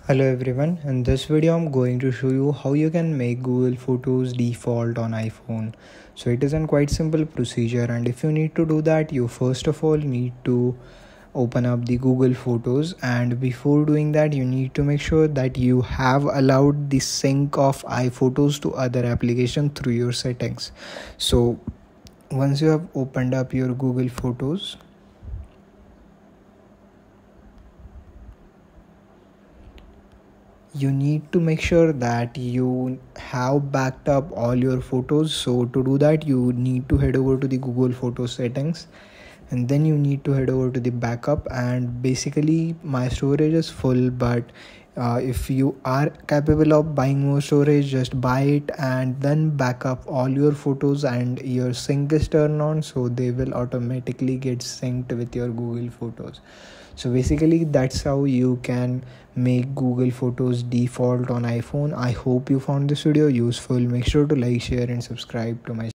Hello everyone, in this video I'm going to show you how you can make Google Photos default on iPhone. So it is a quite simple procedure, and if you need to do that, you first of all need to open up the Google Photos, and before doing that you need to make sure that you have allowed the sync of iPhotos to other application through your settings. So once you have opened up your Google Photos, you need to make sure that you have backed up all your photos. So to do that, you need to head over to the Google Photos settings, and then you need to head over to the backup. And basically my storage is full, but if you are capable of buying more storage, just buy it and then back up all your photos, and your sync is turned on, so they will automatically get synced with your Google Photos. So basically that's how you can make Google Photos default on iPhone. I hope you found this video useful. Make sure to like, share and subscribe to my